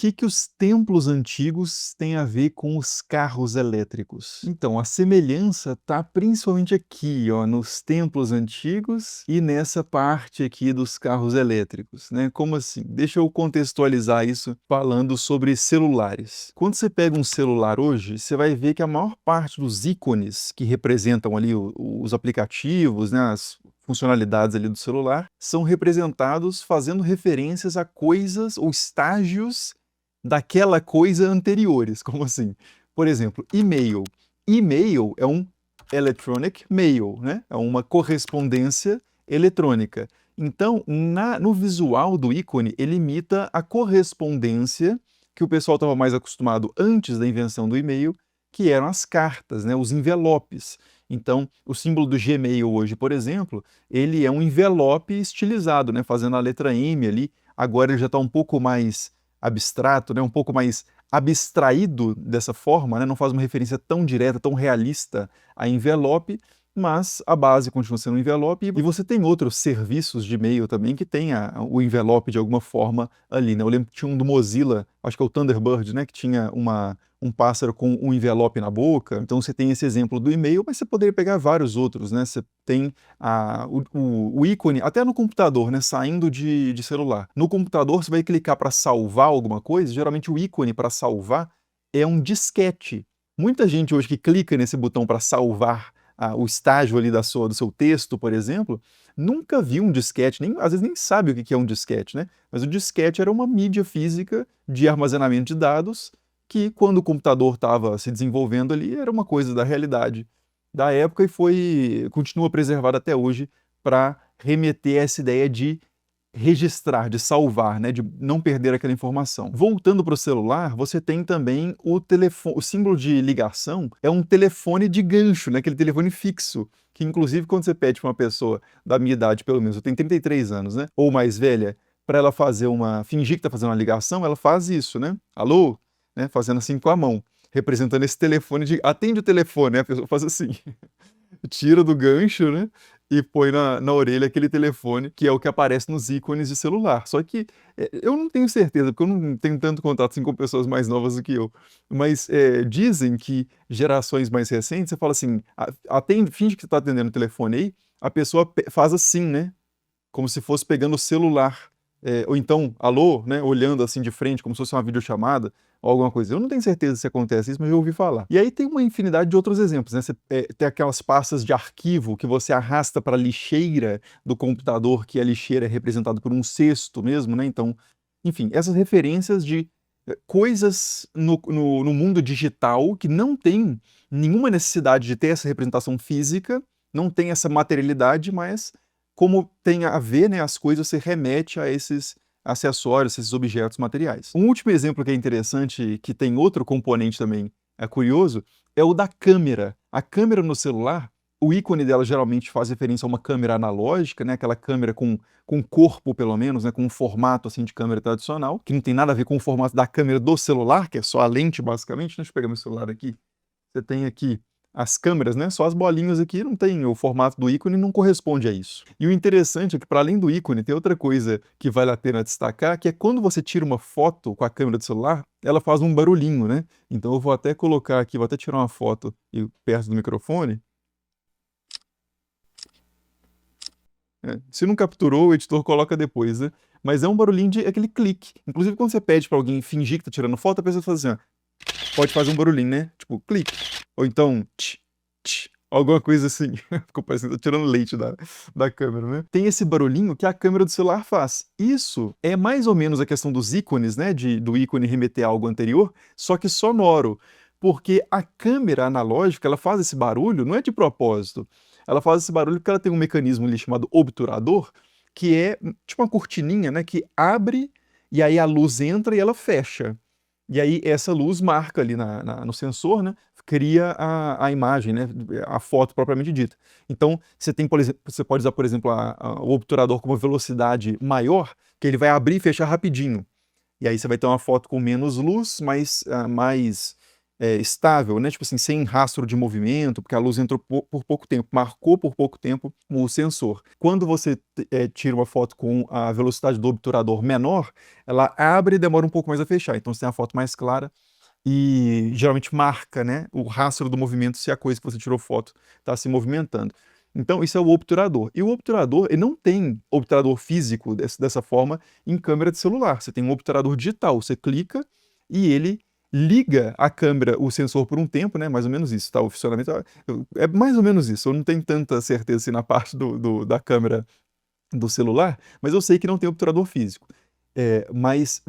que os templos antigos têm a ver com os carros elétricos? Então, a semelhança está principalmente aqui, ó, nos templos antigos e nessa parte aqui dos carros elétricos, né? Como assim? Deixa eu contextualizar isso falando sobre celulares. Quando você pega um celular hoje, você vai ver que a maior parte dos ícones que representam ali os aplicativos, né, as funcionalidades ali do celular, são representados fazendo referências a coisas ou estágios daquela coisa anteriores. Como assim? Por exemplo, e-mail. E-mail é um electronic mail, né? É uma correspondência eletrônica. Então, no visual do ícone, ele imita a correspondência que o pessoal estava mais acostumado antes da invenção do e-mail, que eram as cartas, né? Os envelopes. Então, o símbolo do Gmail hoje, por exemplo, ele é um envelope estilizado, né? Fazendo a letra M ali. Agora ele já está um pouco mais abstrato, né? Um pouco mais abstraído dessa forma, né? Não faz uma referência tão direta, tão realista a envelope, mas a base continua sendo um envelope, e você tem outros serviços de e-mail também que tem o envelope de alguma forma ali, né? Eu lembro que tinha um do Mozilla, acho que é o Thunderbird, né? Que tinha um pássaro com um envelope na boca. Então você tem esse exemplo do e-mail, mas você poderia pegar vários outros, né? Você tem o ícone, até no computador, né? Saindo de celular. No computador, você vai clicar para salvar alguma coisa, geralmente o ícone para salvar é um disquete. Muita gente hoje que clica nesse botão para salvar o estágio ali do seu texto, por exemplo, nunca viu um disquete, às vezes nem sabe o que é um disquete, né? Mas o disquete era uma mídia física de armazenamento de dados que, quando o computador estava se desenvolvendo ali, era uma coisa da realidade da época e continua preservado até hoje para remeter a essa ideia de registrar, de salvar, né, de não perder aquela informação. Voltando para o celular, você tem também o telefone, o símbolo de ligação é um telefone de gancho, né, aquele telefone fixo, que inclusive quando você pede para uma pessoa da minha idade, pelo menos, eu tenho 33 anos, né, ou mais velha, para ela fingir que está fazendo uma ligação, ela faz isso, né? Alô? Né, fazendo assim com a mão, representando esse telefone atende o telefone, né? A pessoa faz assim. Tira do gancho, né? E põe na orelha aquele telefone, que é o que aparece nos ícones de celular. Só que eu não tenho certeza, porque eu não tenho tanto contato assim, com pessoas mais novas do que eu. Mas dizem que gerações mais recentes, você fala assim, finge que você está atendendo o telefone aí, a pessoa faz assim, né? Como se fosse pegando o celular. Ou então, alô, né? Olhando assim de frente, como se fosse uma videochamada ou alguma coisa. Eu não tenho certeza se acontece isso, mas eu ouvi falar. E aí tem uma infinidade de outros exemplos, né? Você tem aquelas pastas de arquivo que você arrasta para a lixeira do computador, que a lixeira é representada por um cesto mesmo, né? Então, enfim, essas referências de coisas no mundo digital que não tem nenhuma necessidade de ter essa representação física, não tem essa materialidade, mas como tem a ver, né, as coisas, você remete a esses acessórios, esses objetos materiais. Um último exemplo que é interessante, que tem outro componente também curioso, é o da câmera. A câmera no celular, o ícone dela geralmente faz referência a uma câmera analógica, né, aquela câmera com corpo, pelo menos, né, com um formato assim de câmera tradicional, que não tem nada a ver com o formato da câmera do celular, que é só a lente, basicamente. Deixa eu pegar meu celular aqui. Você tem aqui as câmeras, né? Só as bolinhas aqui, não tem o formato do ícone, não corresponde a isso. E o interessante é que, para além do ícone, tem outra coisa que vale a pena destacar, que é quando você tira uma foto com a câmera do celular, ela faz um barulhinho, né? Então eu vou até colocar aqui, vou até tirar uma foto perto do microfone. Se não capturou, o editor coloca depois, né? Mas é um barulhinho de aquele clique. Inclusive, quando você pede para alguém fingir que tá tirando foto, a pessoa faz assim, ó. Pode fazer um barulhinho, né? Tipo, clique. Ou então, tch, tch, alguma coisa assim. Ficou parecendo que tá tirando leite da câmera, né? Tem esse barulhinho que a câmera do celular faz. Isso é mais ou menos a questão dos ícones, né? Do ícone remeter a algo anterior, só que sonoro. Porque a câmera analógica, ela faz esse barulho, não é de propósito. Ela faz esse barulho porque ela tem um mecanismo ali chamado obturador, que é tipo uma cortininha, né? Que abre e aí a luz entra e ela fecha. E aí essa luz marca ali no sensor, né? Cria a imagem, né? A foto propriamente dita. Então, você tem, por exemplo, você pode usar, por exemplo, o obturador com uma velocidade maior, que ele vai abrir e fechar rapidinho. E aí você vai ter uma foto com menos luz, mais estável, né? Tipo assim, sem rastro de movimento, porque a luz entrou por pouco tempo, marcou por pouco tempo o sensor. Quando você tira uma foto com a velocidade do obturador menor, ela abre e demora um pouco mais a fechar. Então você tem a foto mais clara e geralmente marca, né, o rastro do movimento se a coisa que você tirou foto está se movimentando. Então, isso é o obturador. E o obturador, ele não tem obturador físico dessa forma em câmera de celular. Você tem um obturador digital. Você clica e ele liga a câmera, o sensor por um tempo, né? Mais ou menos isso, tá? O funcionamento é mais ou menos isso. Eu não tenho tanta certeza assim, na parte da câmera do celular, mas eu sei que não tem obturador físico. Mas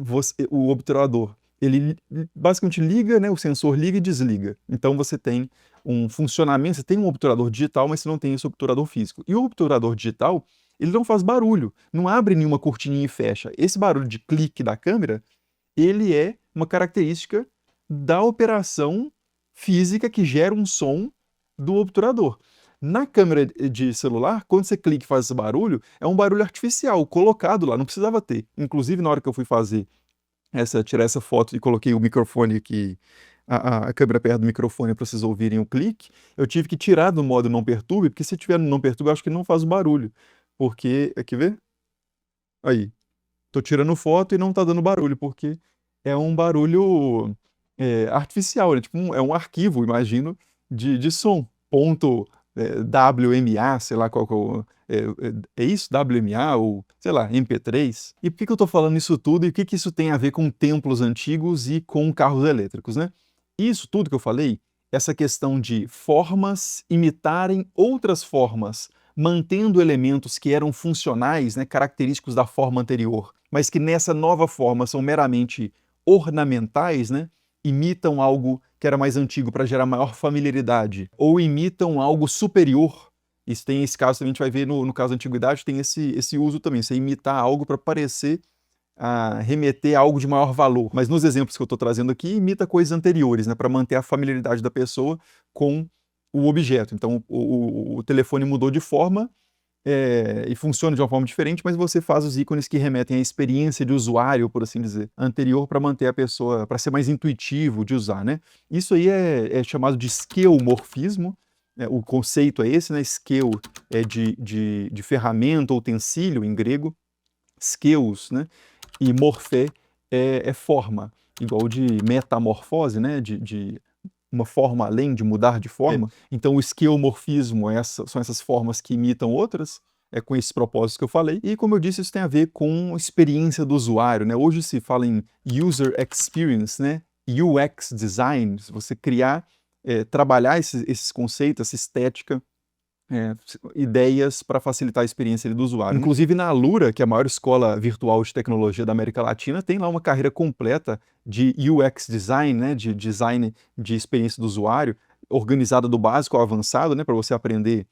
o obturador, ele basicamente liga, né? O sensor liga e desliga. Então você tem um funcionamento, você tem um obturador digital, mas você não tem esse obturador físico. E o obturador digital, ele não faz barulho, não abre nenhuma cortininha e fecha. Esse barulho de clique da câmera, ele é uma característica da operação física que gera um som do obturador. Na câmera de celular, quando você clica e faz esse barulho, é um barulho artificial, colocado lá, não precisava ter. Inclusive, na hora que eu fui tirar essa foto e coloquei o microfone aqui, a câmera perto do microfone para vocês ouvirem o clique, eu tive que tirar do modo não perturbe, porque se tiver no não perturbe, eu acho que não faz o barulho. Porque, quer ver? Aí, tô tirando foto e não tá dando barulho, porque é um barulho artificial, né? Tipo, é um arquivo, imagino, de som. Ponto WMA, sei lá qual é isso? WMA ou, sei lá, MP3. E por que eu tô falando isso tudo e o que isso tem a ver com templos antigos e com carros elétricos, né? Isso tudo que eu falei, essa questão de formas imitarem outras formas, mantendo elementos que eram funcionais, né, característicos da forma anterior, mas que nessa nova forma são meramente ornamentais, né, imitam algo que era mais antigo para gerar maior familiaridade, ou imitam algo superior. Isso tem esse caso também, a gente vai ver no caso da antiguidade, tem esse uso também, você imitar algo para parecer remeter a algo de maior valor. Mas nos exemplos que eu estou trazendo aqui, imita coisas anteriores, né, para manter a familiaridade da pessoa com o objeto. Então, o telefone mudou de forma e funciona de uma forma diferente, mas você faz os ícones que remetem à experiência de usuário, por assim dizer, anterior para manter a pessoa, para ser mais intuitivo de usar, né? Isso aí é chamado de skeuomorfismo. O conceito é esse, né? Skeu é de ferramenta, utensílio em grego, skeus, né? E morfé é forma, igual de metamorfose, né? De uma forma além de mudar de forma. Então, o esqueomorfismo são essas formas que imitam outras, com esses propósitos que eu falei. E, como eu disse, isso tem a ver com a experiência do usuário, né? Hoje se fala em user experience, né? UX design, se você criar, trabalhar esses conceitos, essa estética, ideias para facilitar a experiência do usuário. Inclusive na Alura, que é a maior escola virtual de tecnologia da América Latina, tem lá uma carreira completa de UX design, né, de design de experiência do usuário, organizada do básico ao avançado, né, para você aprender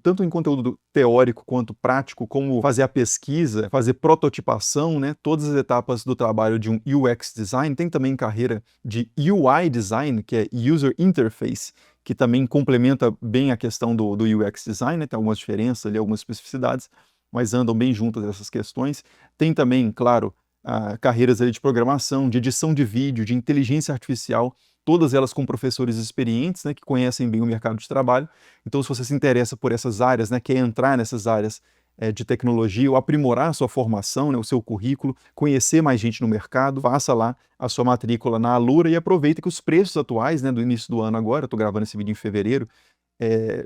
tanto em conteúdo teórico quanto prático, como fazer a pesquisa, fazer prototipação, né, todas as etapas do trabalho de um UX design. Tem também carreira de UI design, que é User Interface, que também complementa bem a questão do UX design, né? Tem algumas diferenças ali, algumas especificidades, mas andam bem juntas essas questões. Tem também, claro, carreiras ali de programação, de edição de vídeo, de inteligência artificial, todas elas com professores experientes, né, que conhecem bem o mercado de trabalho. Então, se você se interessa por essas áreas, né, quer entrar nessas áreas de tecnologia ou aprimorar a sua formação, né, o seu currículo, conhecer mais gente no mercado, faça lá a sua matrícula na Alura e aproveita que os preços atuais, né, do início do ano agora, eu estou gravando esse vídeo em fevereiro,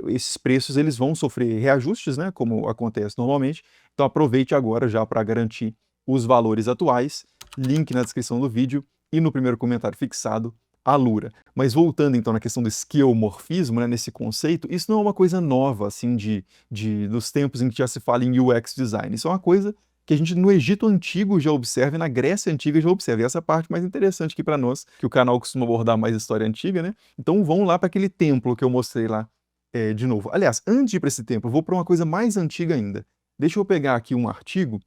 esses preços eles vão sofrer reajustes, né, como acontece normalmente, então aproveite agora já para garantir os valores atuais, link na descrição do vídeo e no primeiro comentário fixado, Alura. Mas voltando então na questão do esqueomorfismo, né, nesse conceito, isso não é uma coisa nova, assim, dos tempos em que já se fala em UX design. Isso é uma coisa que a gente no Egito Antigo já observa e na Grécia Antiga já observa. E essa é a parte mais interessante aqui para nós, que o canal costuma abordar mais história antiga, né? Então vão lá para aquele templo que eu mostrei lá de novo. Aliás, antes de ir para esse templo, eu vou para uma coisa mais antiga ainda. Deixa eu pegar aqui um artigo,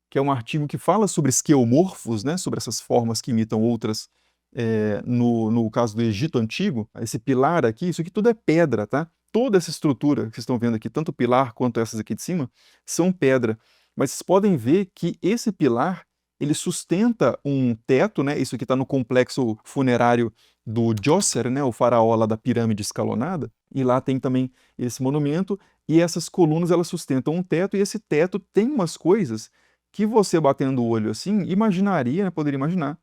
que é um artigo que fala sobre esqueomorfos, né? Sobre essas formas que imitam outras, no caso do Egito Antigo. Esse pilar aqui, isso aqui tudo é pedra, tá? Toda essa estrutura que vocês estão vendo aqui, tanto o pilar quanto essas aqui de cima, são pedra. Mas vocês podem ver que esse pilar, ele sustenta um teto, né? Isso aqui está no complexo funerário do Djoser, né? O faraó lá da pirâmide escalonada, e lá tem também esse monumento, e essas colunas elas sustentam um teto, e esse teto tem umas coisas que você batendo o olho assim, imaginaria, né? Poderia imaginar,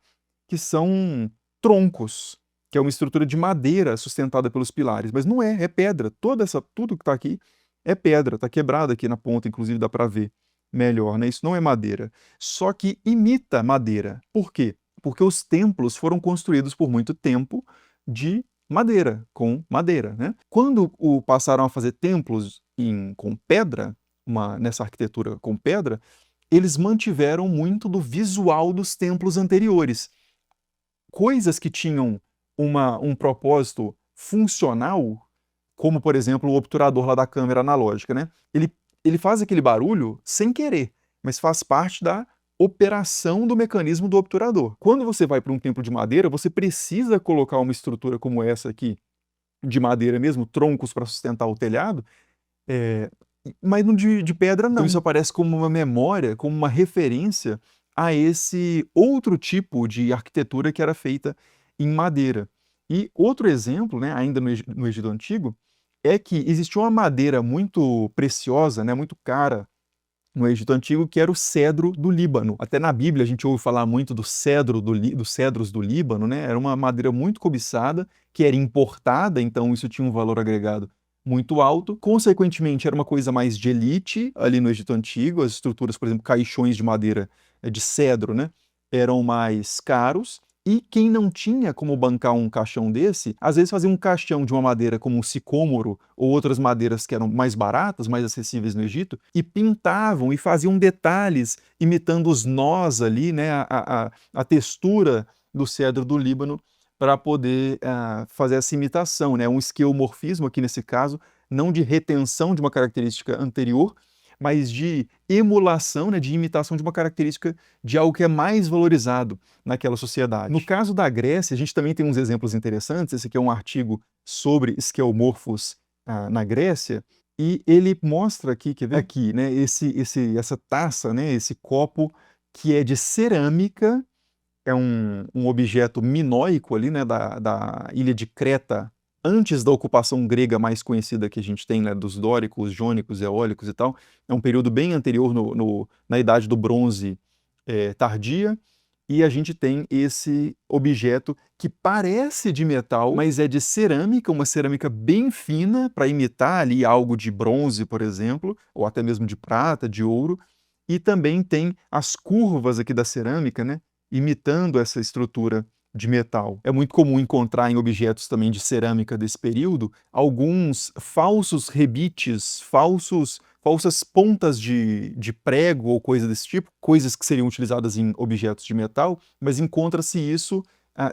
que são troncos, que é uma estrutura de madeira sustentada pelos pilares, mas não é, é pedra. Tudo que está aqui é pedra, está quebrado aqui na ponta, inclusive dá para ver melhor, né? Isso não é madeira. Só que imita madeira. Por quê? Porque os templos foram construídos por muito tempo de madeira, com madeira, né? Quando passaram a fazer templos com pedra, nessa arquitetura com pedra, eles mantiveram muito do visual dos templos anteriores. Coisas que tinham um propósito funcional, como, por exemplo, o obturador lá da câmera analógica, né? Ele faz aquele barulho sem querer, mas faz parte da operação do mecanismo do obturador. Quando você vai para um templo de madeira, você precisa colocar uma estrutura como essa aqui, de madeira mesmo, troncos para sustentar o telhado, é, mas não de pedra, não. Então isso aparece como uma memória, como uma referência a esse outro tipo de arquitetura que era feita em madeira. E outro exemplo, né, ainda no Egito Antigo, é que existia uma madeira muito preciosa, né, muito cara no Egito Antigo, que era o cedro do Líbano. Até na Bíblia a gente ouve falar muito do cedro dos cedros do Líbano, né? Era uma madeira muito cobiçada, que era importada, então isso tinha um valor agregado muito alto. Consequentemente, era uma coisa mais de elite ali no Egito Antigo. As estruturas, por exemplo, caixões de madeira de cedro, né? Eram mais caros. E quem não tinha como bancar um caixão desse, às vezes fazia um caixão de uma madeira como o sicômoro ou outras madeiras que eram mais baratas, mais acessíveis no Egito, e pintavam e faziam detalhes imitando os nós ali, né, a textura do cedro do Líbano para poder fazer essa imitação, né, um esqueomorfismo aqui nesse caso, não de retenção de uma característica anterior, mas de emulação, né, de imitação de uma característica de algo que é mais valorizado naquela sociedade. No caso da Grécia, a gente também tem uns exemplos interessantes. Esse aqui é um artigo sobre esqueomorfos na Grécia, e ele mostra aqui, quer ver aqui, né, essa taça, né, esse copo que é de cerâmica, é um objeto minoico ali, né, da ilha de Creta, antes da ocupação grega mais conhecida que a gente tem, né, dos dóricos, jônicos, eólicos e tal. É um período bem anterior na Idade do Bronze tardia, e a gente tem esse objeto que parece de metal, mas é de cerâmica, uma cerâmica bem fina, para imitar ali algo de bronze, por exemplo, ou até mesmo de prata, de ouro, e também tem as curvas aqui da cerâmica, né, imitando essa estrutura de metal. É muito comum encontrar em objetos também de cerâmica desse período alguns falsos rebites, falsas pontas de prego ou coisa desse tipo, coisas que seriam utilizadas em objetos de metal, mas encontra-se isso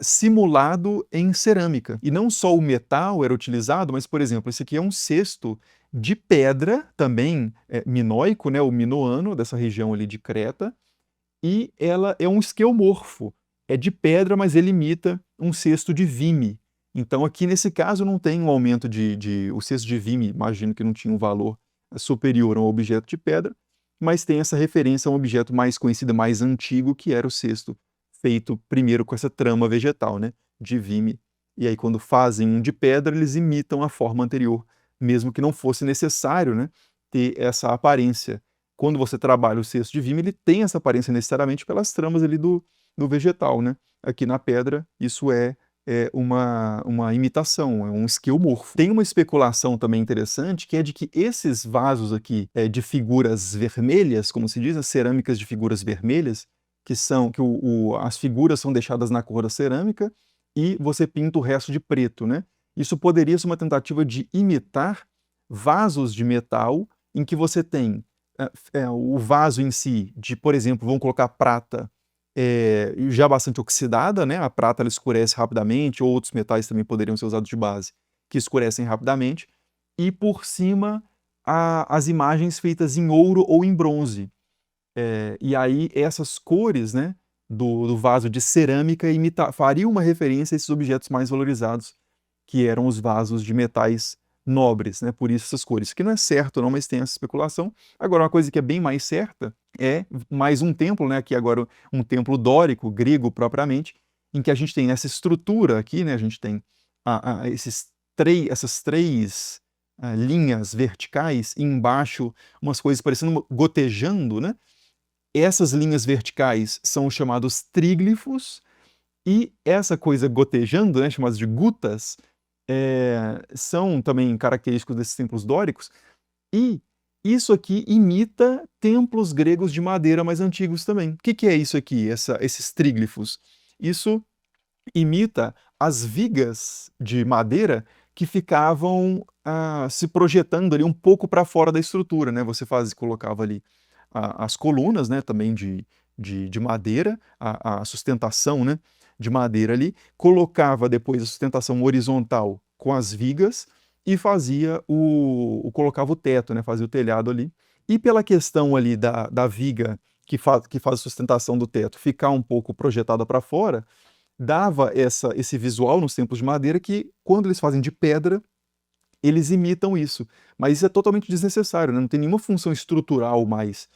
simulado em cerâmica. E não só o metal era utilizado, mas, por exemplo, esse aqui é um cesto de pedra, também minoico, né, o minoano, dessa região ali de Creta, e ela é um esqueomorfo. É de pedra, mas ele imita um cesto de vime. Então, aqui nesse caso, não tem um aumento o cesto de vime, imagino que não tinha um valor superior a um objeto de pedra, mas tem essa referência a um objeto mais conhecido, mais antigo, que era o cesto feito primeiro com essa trama vegetal, né, de vime. E aí, quando fazem um de pedra, eles imitam a forma anterior, mesmo que não fosse necessário, né, ter essa aparência. Quando você trabalha o cesto de vime, ele tem essa aparência necessariamente pelas tramas ali do vegetal, né? Aqui na pedra, isso é uma imitação, é um esqueomorfo. Tem uma especulação também interessante, que é de que esses vasos aqui de figuras vermelhas, como se diz, as cerâmicas de figuras vermelhas, que as figuras são deixadas na cor da cerâmica e você pinta o resto de preto, né? Isso poderia ser uma tentativa de imitar vasos de metal em que você tem o vaso em si, por exemplo, vamos colocar prata, já bastante oxidada, né? A prata ela escurece rapidamente, ou outros metais também poderiam ser usados de base, que escurecem rapidamente, e por cima as imagens feitas em ouro ou em bronze. E aí essas cores, né, do vaso de cerâmica fariam uma referência a esses objetos mais valorizados, que eram os vasos de metais nobres, né? Por isso essas cores. Que não é certo não, mas tem essa especulação. Agora, uma coisa que é bem mais certa é mais um templo, né? Aqui agora um templo dórico, grego propriamente, em que a gente tem essa estrutura aqui, né? A gente tem essas três linhas verticais e embaixo umas coisas parecendo gotejando, né? Essas linhas verticais são os chamados tríglifos, e essa coisa gotejando, né, chamadas de gutas, são também característicos desses templos dóricos, e isso aqui imita templos gregos de madeira mais antigos também. O que é isso aqui, esses tríglifos? Isso imita as vigas de madeira que ficavam se projetando ali um pouco para fora da estrutura, né? Você colocava ali as colunas, né, também de madeira, a sustentação, né, de madeira ali, colocava depois a sustentação horizontal com as vigas e colocava o teto, né, fazia o telhado ali. E pela questão ali da viga que faz a sustentação do teto ficar um pouco projetada para fora, dava esse visual nos templos de madeira que, quando eles fazem de pedra, eles imitam isso. Mas isso é totalmente desnecessário, né? Não tem nenhuma função estrutural mais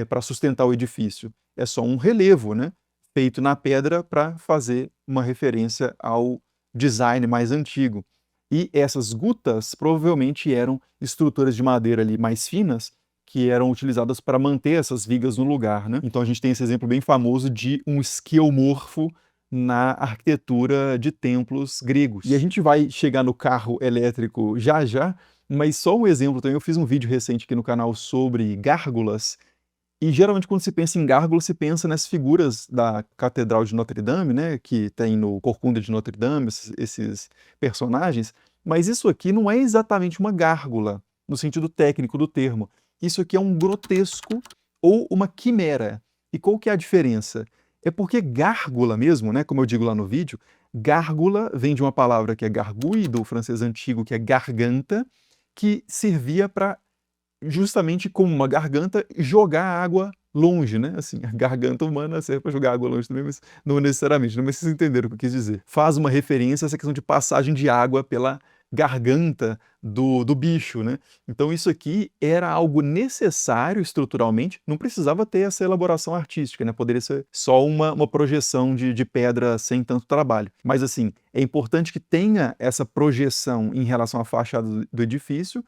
para sustentar o edifício. É só um relevo, né? Feito na pedra para fazer uma referência ao design mais antigo. E essas gutas provavelmente eram estruturas de madeira ali mais finas, que eram utilizadas para manter essas vigas no lugar, né? Então a gente tem esse exemplo bem famoso de um esquiomorfo na arquitetura de templos gregos. E a gente vai chegar no carro elétrico já já, mas só um exemplo também. Eu fiz um vídeo recente aqui no canal sobre gárgulas, e geralmente quando se pensa em gárgula, se pensa nessas figuras da Catedral de Notre Dame, né, que tem no Corcunda de Notre Dame, esses personagens, mas isso aqui não é exatamente uma gárgula, no sentido técnico do termo. Isso aqui é um grotesco ou uma quimera. E qual que é a diferença? É porque gárgula mesmo, né, como eu digo lá no vídeo, gárgula vem de uma palavra que é gargouille, do francês antigo, que é garganta, que servia para, justamente como uma garganta, jogar água longe, né? Assim, a garganta humana serve para jogar água longe também, mas não necessariamente. Não sei se vocês entenderam o que eu quis dizer. Faz uma referência a essa questão de passagem de água pela garganta do bicho, né? Então isso aqui era algo necessário estruturalmente, não precisava ter essa elaboração artística, né? Poderia ser só uma projeção de pedra sem tanto trabalho. Mas assim, é importante que tenha essa projeção em relação à fachada do edifício,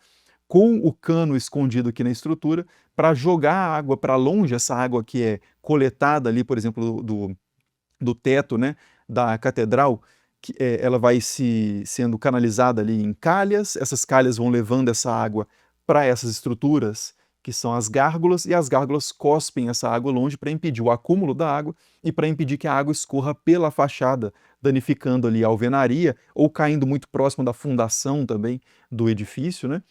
com o cano escondido aqui na estrutura, para jogar a água para longe, essa água que é coletada ali, por exemplo, do teto, né, da catedral, que ela vai sendo canalizada ali em calhas, essas calhas vão levando essa água para essas estruturas, que são as gárgulas, e as gárgulas cospem essa água longe para impedir o acúmulo da água e para impedir que a água escorra pela fachada, danificando ali a alvenaria ou caindo muito próximo da fundação também do edifício, né?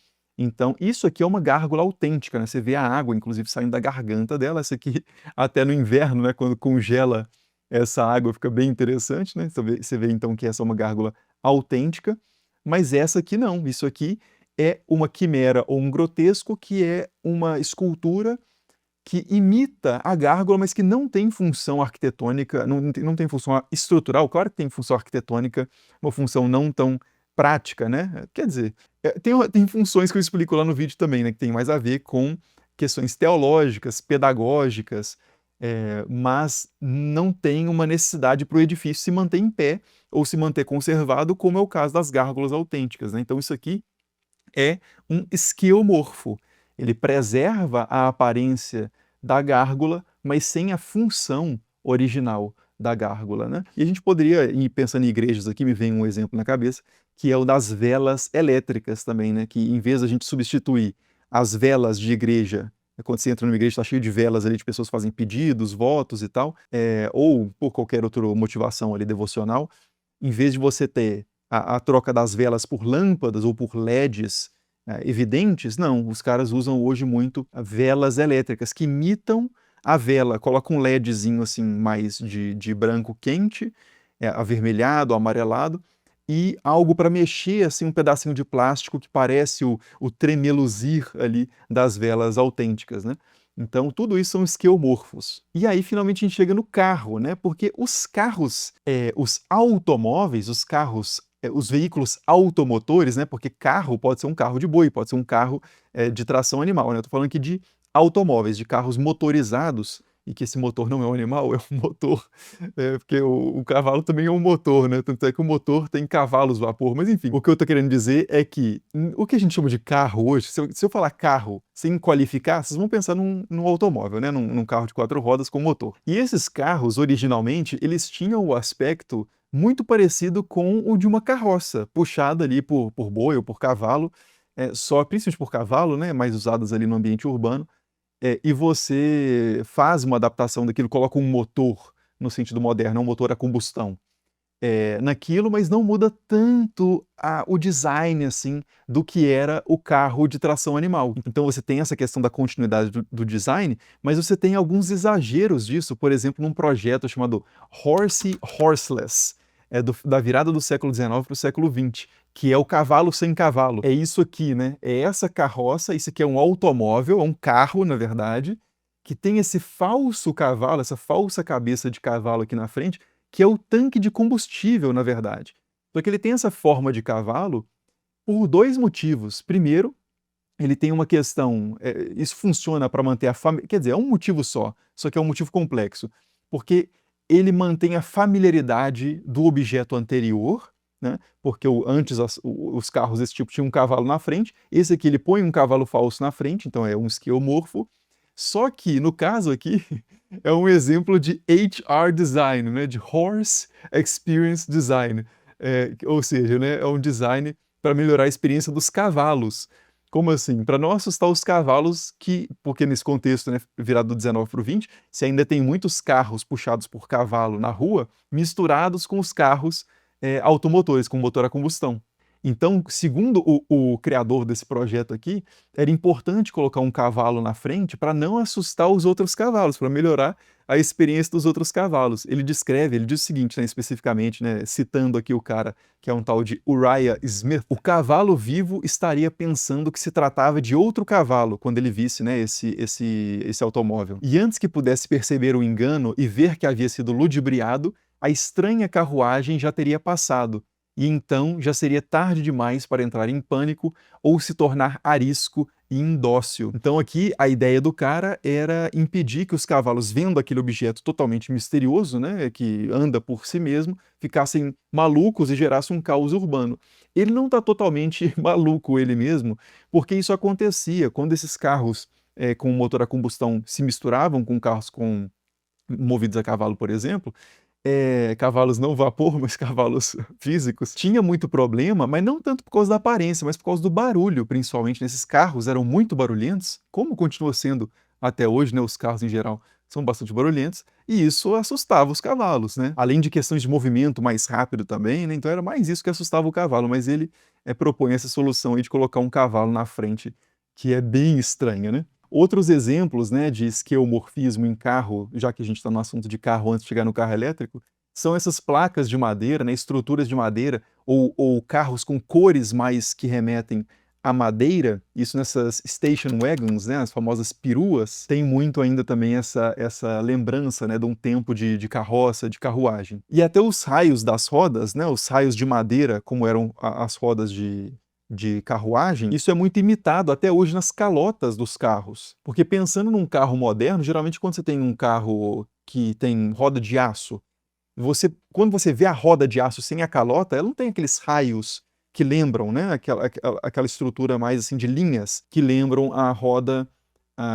Então, isso aqui é uma gárgula autêntica, né? Você vê a água, inclusive, saindo da garganta dela. Essa aqui, até no inverno, né, quando congela essa água, fica bem interessante, né? Você vê, então, que essa é uma gárgula autêntica, mas essa aqui não. Isso aqui é uma quimera ou um grotesco, que é uma escultura que imita a gárgula, mas que não tem função arquitetônica, não tem função estrutural. Claro que tem função arquitetônica, uma função não tão prática, né? Quer dizer, tem funções que eu explico lá no vídeo também, né? Que tem mais a ver com questões teológicas, pedagógicas, mas não tem uma necessidade para o edifício se manter em pé ou se manter conservado, como é o caso das gárgulas autênticas, né? Então isso aqui é um esquiomorfo. Ele preserva a aparência da gárgula, mas sem a função original da gárgula, né? E a gente poderia ir pensando em igrejas aqui, me vem um exemplo na cabeça, que é o das velas elétricas também, né? Que em vez da gente substituir as velas de igreja, quando você entra numa igreja, está cheio de velas ali, de pessoas que fazem pedidos, votos e tal, ou por qualquer outra motivação ali devocional, em vez de você ter a troca das velas por lâmpadas ou por LEDs evidentes, não, os caras usam hoje muito velas elétricas que imitam a vela, colocam um LEDzinho assim mais de branco quente, avermelhado, amarelado, e algo para mexer, assim, um pedacinho de plástico que parece o tremeluzir ali das velas autênticas, né? Então, tudo isso são esqueomorfos. E aí, finalmente, a gente chega no carro, né? Porque os carros, os automóveis, os carros os veículos automotores, né, porque carro pode ser um carro de boi, pode ser um carro de tração animal, né? Eu tô falando aqui de automóveis, de carros motorizados, e que esse motor não é um animal, é um motor, porque o cavalo também é um motor, né? Tanto é que o motor tem cavalos vapor. Mas enfim, o que eu tô querendo dizer é que o que a gente chama de carro hoje, se eu falar carro sem qualificar, vocês vão pensar num automóvel, né? Num carro de 4 rodas com motor. E esses carros, originalmente, eles tinham o aspecto muito parecido com o de uma carroça, puxada ali por boi ou por cavalo, só principalmente por cavalo, né? Mais usadas ali no ambiente urbano. E você faz uma adaptação daquilo, coloca um motor, no sentido moderno, um motor a combustão, naquilo, mas não muda tanto o design, assim, do que era o carro de tração animal. Então você tem essa questão da continuidade do design, mas você tem alguns exageros disso, por exemplo, num projeto chamado Horsey Horseless, da virada do século XIX para o século XX, que é o cavalo sem cavalo. É isso aqui, né? É essa carroça, isso aqui é um automóvel, é um carro, na verdade, que tem esse falso cavalo, essa falsa cabeça de cavalo aqui na frente, que é o tanque de combustível, na verdade. Só que ele tem essa forma de cavalo por dois motivos. Primeiro, ele tem uma questão, isso funciona para manter a família, quer dizer, é um motivo só que é um motivo complexo, porque ele mantém a familiaridade do objeto anterior, né? Porque antes os carros desse tipo tinham um cavalo na frente, esse aqui ele põe um cavalo falso na frente, então é um esquiomorfo, só que no caso aqui é um exemplo de HR design, né? De Horse Experience Design, ou seja, né? É um design para melhorar a experiência dos cavalos. Como assim? Para não assustar os cavalos porque nesse contexto, né, virado do 19 para o 20, você ainda tem muitos carros puxados por cavalo na rua, misturados com os carros automotores, com motor a combustão. Então, segundo o criador desse projeto aqui, era importante colocar um cavalo na frente para não assustar os outros cavalos, para melhorar a experiência dos outros cavalos. Ele diz o seguinte, né, especificamente, né, citando aqui o cara, que é um tal de Uriah Smith: o cavalo vivo estaria pensando que se tratava de outro cavalo quando ele visse, né, esse automóvel. E antes que pudesse perceber o engano e ver que havia sido ludibriado, a estranha carruagem já teria passado, e então já seria tarde demais para entrar em pânico ou se tornar arisco e indócil. Então aqui a ideia do cara era impedir que os cavalos, vendo aquele objeto totalmente misterioso, né, que anda por si mesmo, ficassem malucos e gerassem um caos urbano. Ele não está totalmente maluco ele mesmo, porque isso acontecia quando esses carros com motor a combustão se misturavam com carros movidos a cavalo, por exemplo, cavalos não vapor, mas cavalos físicos, tinha muito problema, mas não tanto por causa da aparência, mas por causa do barulho, principalmente. Nesses carros eram muito barulhentos, como continua sendo até hoje, né? Os carros em geral são bastante barulhentos, e isso assustava os cavalos, né? Além de questões de movimento mais rápido também, né? Então era mais isso que assustava o cavalo, mas ele propõe essa solução aí de colocar um cavalo na frente, que é bem estranha, né? Outros exemplos, né, de esqueomorfismo em carro, já que a gente está no assunto de carro antes de chegar no carro elétrico, são essas placas de madeira, né, estruturas de madeira, ou carros com cores mais que remetem à madeira. Isso nessas station wagons, né, as famosas peruas, tem muito ainda também essa lembrança, né, de um tempo de carroça, de carruagem. E até os raios das rodas, né, os raios de madeira, como eram as rodas de carruagem, isso é muito imitado até hoje nas calotas dos carros. Porque pensando num carro moderno, geralmente quando você tem um carro que tem roda de aço, quando você vê a roda de aço sem a calota, ela não tem aqueles raios que lembram, né? Aquela estrutura mais assim de linhas que lembram a roda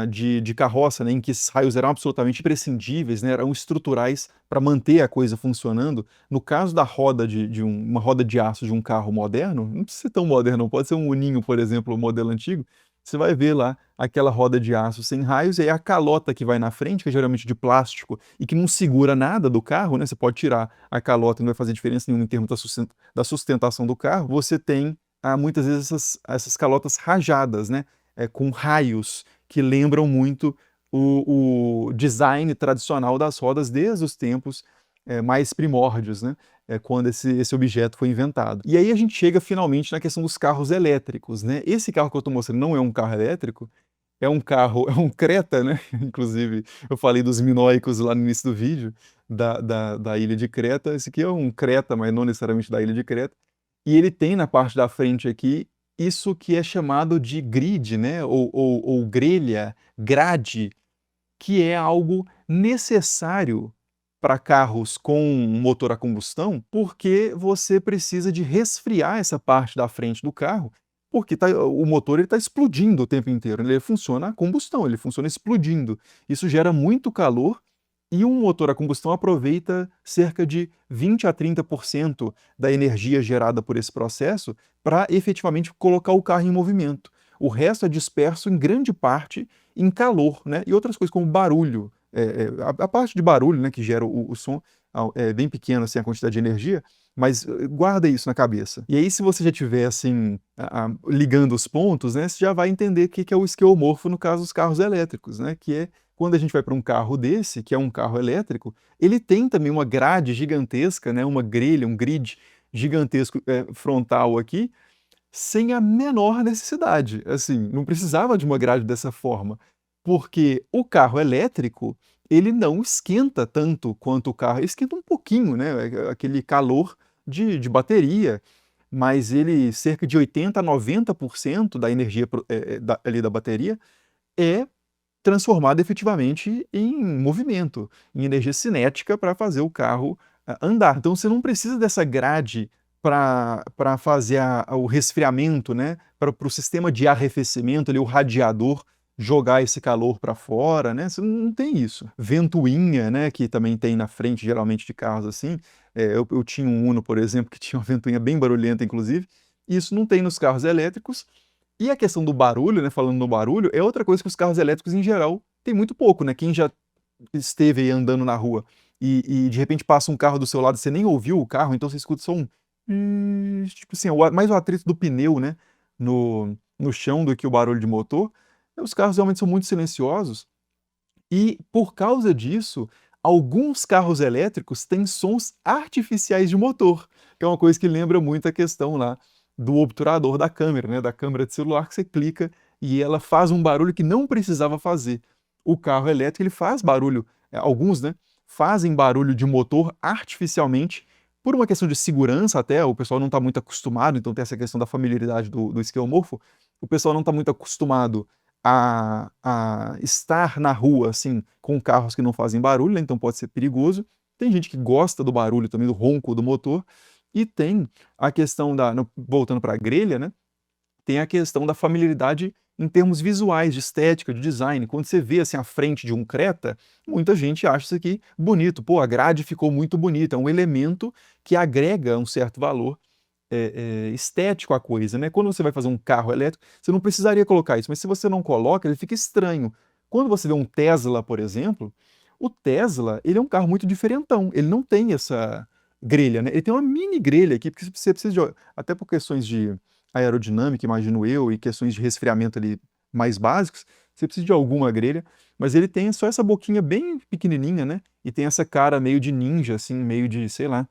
de carroça, né, em que esses raios eram absolutamente imprescindíveis, né, eram estruturais para manter a coisa funcionando. No caso da roda uma roda de aço de um carro moderno, não precisa ser tão moderno, não pode ser um Uninho, por exemplo, um modelo antigo, você vai ver lá aquela roda de aço sem raios, e aí a calota que vai na frente, que é geralmente de plástico e que não segura nada do carro, né, você pode tirar a calota, não vai fazer diferença nenhuma em termos da sustentação do carro, você tem muitas vezes essas calotas rajadas, né, com raios que lembram muito o design tradicional das rodas desde os tempos mais primórdios, né? Quando esse objeto foi inventado. E aí a gente chega finalmente na questão dos carros elétricos, né? Esse carro que eu estou mostrando não é um carro elétrico, é um carro, é um Creta, né? Inclusive, eu falei dos minoicos lá no início do vídeo, da ilha de Creta. Esse aqui é um Creta, mas não necessariamente da ilha de Creta. E ele tem na parte da frente aqui isso que é chamado de grid, né, ou grelha, grade, que é algo necessário para carros com motor a combustão, porque você precisa de resfriar essa parte da frente do carro, porque o motor está explodindo o tempo inteiro. Ele funciona a combustão, ele funciona explodindo. Isso gera muito calor e um motor a combustão aproveita cerca de 20 a 30% da energia gerada por esse processo para efetivamente colocar o carro em movimento. O resto é disperso em grande parte em calor, né? E outras coisas como barulho. A parte de barulho, né, que gera o som é bem pequena assim, a quantidade de energia, mas guarda isso na cabeça. E aí, se você já tiver assim, ligando os pontos, né, você já vai entender o que é o esqueomorfo no caso dos carros elétricos, né, que é quando a gente vai para um carro desse, que é um carro elétrico, ele tem também uma grade gigantesca, né, uma grelha, um grid gigantesco frontal aqui, sem a menor necessidade. Assim, não precisava de uma grade dessa forma, porque o carro elétrico, ele não esquenta tanto quanto o carro, ele esquenta um pouquinho, né, aquele calor de bateria, mas ele, cerca de 80 a 90% da energia ali da bateria é transformada efetivamente em movimento, em energia cinética para fazer o carro andar. Então você não precisa dessa grade para fazer o resfriamento, né? Para o sistema de arrefecimento, ali, o radiador jogar esse calor para fora, né? Você não tem isso. Ventoinha, né? Que também tem na frente, geralmente, de carros assim. Eu tinha um Uno, por exemplo, que tinha uma ventoinha bem barulhenta, inclusive. Isso não tem nos carros elétricos. E a questão do barulho, né, falando no barulho, é outra coisa que os carros elétricos, em geral, tem muito pouco, né? Quem já esteve aí andando na rua e de repente passa um carro do seu lado e você nem ouviu o carro, então você escuta só um... tipo assim, mais o atrito do pneu, né, no chão do que o barulho de motor. Os carros realmente são muito silenciosos e, por causa disso, alguns carros elétricos têm sons artificiais de motor, que é uma coisa que lembra muito a questão lá do obturador da câmera, né, da câmera de celular, que você clica e ela faz um barulho que não precisava fazer. O carro elétrico ele faz barulho, alguns, né, fazem barulho de motor artificialmente, por uma questão de segurança até, o pessoal não está muito acostumado, então tem essa questão da familiaridade do esquemorfo, o pessoal não está muito acostumado a estar na rua, assim, com carros que não fazem barulho, né? Então pode ser perigoso. Tem gente que gosta do barulho também, do ronco do motor. E tem a questão voltando para a grelha, né? Tem a questão da familiaridade em termos visuais, de estética, de design. Quando você vê assim a frente de um Creta, muita gente acha isso aqui bonito. Pô, a grade ficou muito bonita. É um elemento que agrega um certo valor estético à coisa, né? Quando você vai fazer um carro elétrico, você não precisaria colocar isso, mas se você não coloca, ele fica estranho. Quando você vê um Tesla, por exemplo, o Tesla, ele é um carro muito diferentão, ele não tem essa grelha, né? Ele tem uma mini grelha aqui, porque você precisa de, até por questões de aerodinâmica, imagino eu, e questões de resfriamento ali mais básicos, você precisa de alguma grelha, mas ele tem só essa boquinha bem pequenininha, né? E tem essa cara meio de ninja, assim, meio de, sei lá,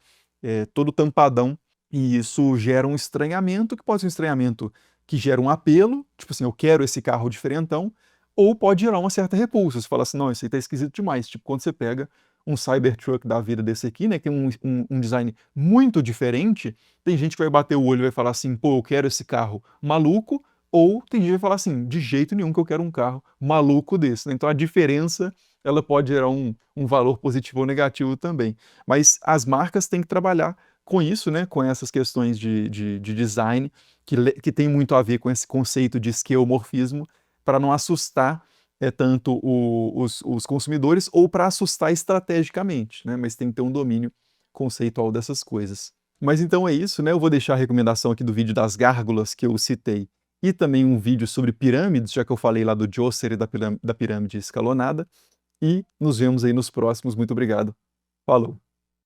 todo tampadão. E isso gera um estranhamento, que pode ser um estranhamento que gera um apelo, tipo assim, eu quero esse carro diferentão, ou pode gerar uma certa repulsa. Você fala assim, não, isso aí tá esquisito demais. Tipo, quando você pega um Cybertruck da vida desse aqui, né, que tem um design muito diferente, tem gente que vai bater o olho e vai falar assim, pô, eu quero esse carro maluco, ou tem gente que vai falar assim, de jeito nenhum que eu quero um carro maluco desse, né? Então a diferença, ela pode gerar um valor positivo ou negativo também. Mas as marcas têm que trabalhar com isso, né, com essas questões de design, que tem muito a ver com esse conceito de esqueomorfismo, para não assustar tanto os consumidores ou para assustar estrategicamente, né, mas tem que ter um domínio conceitual dessas coisas. Mas então é isso, né, eu vou deixar a recomendação aqui do vídeo das gárgulas que eu citei e também um vídeo sobre pirâmides, já que eu falei lá do Djoser e da pirâmide escalonada, e nos vemos aí nos próximos. Muito obrigado. Falou!